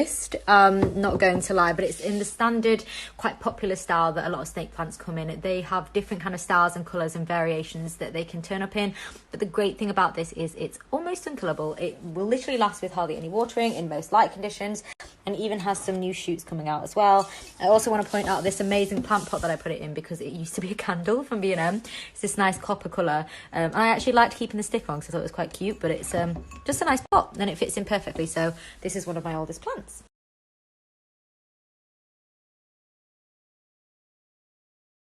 list, not going to lie, but it's in the standard, quite popular style that a lot of snake plants come in. They have different kind of styles and colours and variations that they can turn up in, but the great thing about this is it's almost unkillable. It will literally last with hardly any watering in most light conditions, and even has some new shoots coming out as well. I also want to point out this amazing plant pot that I put it in, because it used to be a candle from B&M. It's this nice copper colour. I actually liked keeping the stick on because I thought it was quite cute, but it's just a nice pot and it fits in perfectly. So this is one of my oldest plants.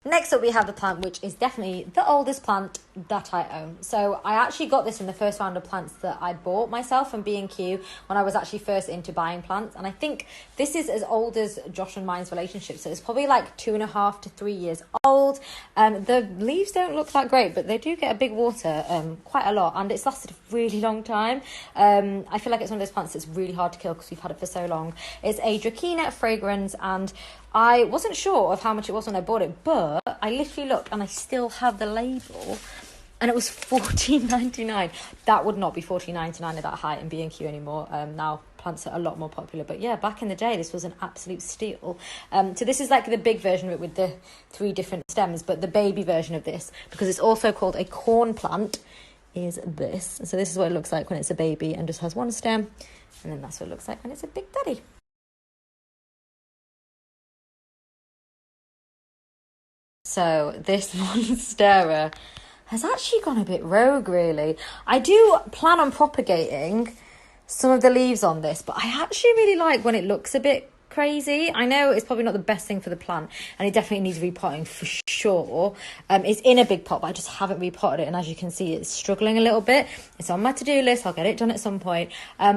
Next up, we have the plant which is definitely the oldest plant that I own. So I actually got this in the first round of plants that I bought myself from B&Q when I was actually first into buying plants. And I think this is as old as Josh and mine's relationship. So it's probably like 2.5 to 3 years old. The leaves don't look that great, but they do get a big water quite a lot. And it's lasted a really long time. I feel like it's one of those plants that's really hard to kill because we've had it for so long. It's a Dracaena fragrance, and I wasn't sure of how much it was when I bought it, but I literally looked and I still have the label, and it was $14.99. That would not be $14.99 at that height in B&Q anymore. Now plants are a lot more popular, but yeah, back in the day this was an absolute steal. So this is like the big version of it with the 3 different stems, but the baby version of this, because it's also called a corn plant, is this. So this is what it looks like when it's a baby and just has 1 stem, and then that's what it looks like when it's a big daddy. So this monstera has actually gone a bit rogue, really. I do plan on propagating some of the leaves on this, but I actually really like when it looks a bit crazy. I know it's probably not the best thing for the plant, and it definitely needs repotting for sure. It's in a big pot, but I just haven't repotted it, and as you can see, it's struggling a little bit. It's on my to-do list. I'll get it done at some point.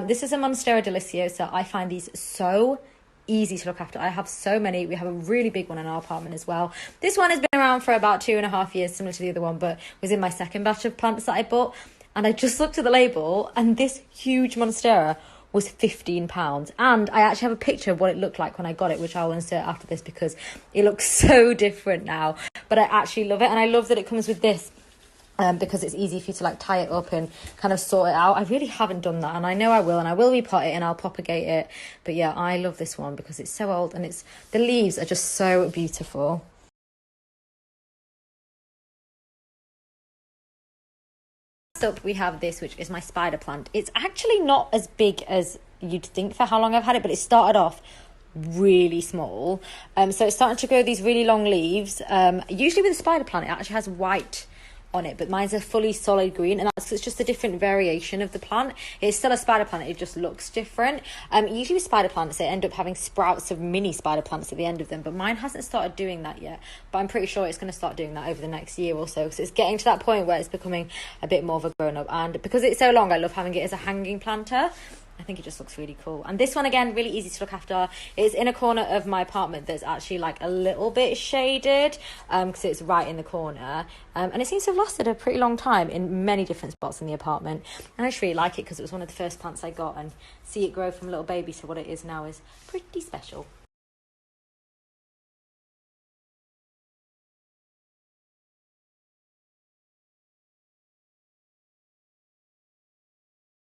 This is a Monstera deliciosa. I find these so easy to look after. I have so many. We have a really big one in our apartment as well. This one has been around for about 2.5 years, similar to the other one, but was in my second batch of plants that I bought. And I just looked at the label, and this huge monstera was £15. And I actually have a picture of what it looked like when I got it, which I'll insert after this because it looks so different now. But I actually love it, and I love that it comes with this. Because it's easy for you to like tie it up and kind of sort it out. I really haven't done that, and I know I will, and I will repot it and I'll propagate it. But yeah, I love this one because it's so old, and the leaves are just so beautiful. Next up, we have this, which is my spider plant. It's actually not as big as you'd think for how long I've had it, but it started off really small. So it's starting to grow these really long leaves. Usually with a spider plant, it actually has white on it, but mine's a fully solid green, and it's just a different variation of the plant. It's still a spider plant, it just looks different. Usually with spider plants, they end up having sprouts of mini spider plants at the end of them, but mine hasn't started doing that yet. But I'm pretty sure it's going to start doing that over the next year or so, because it's getting to that point where it's becoming a bit more of a grown-up. And because it's so long, I love having it as a hanging planter. I think it just looks really cool. And this one, again, really easy to look after. It's in a corner of my apartment that's actually like a little bit shaded, because it's right in the corner. And it seems to have lasted a pretty long time in many different spots in the apartment. And I just really like it because it was one of the first plants I got, and see it grow from a little baby to what it is now is pretty special.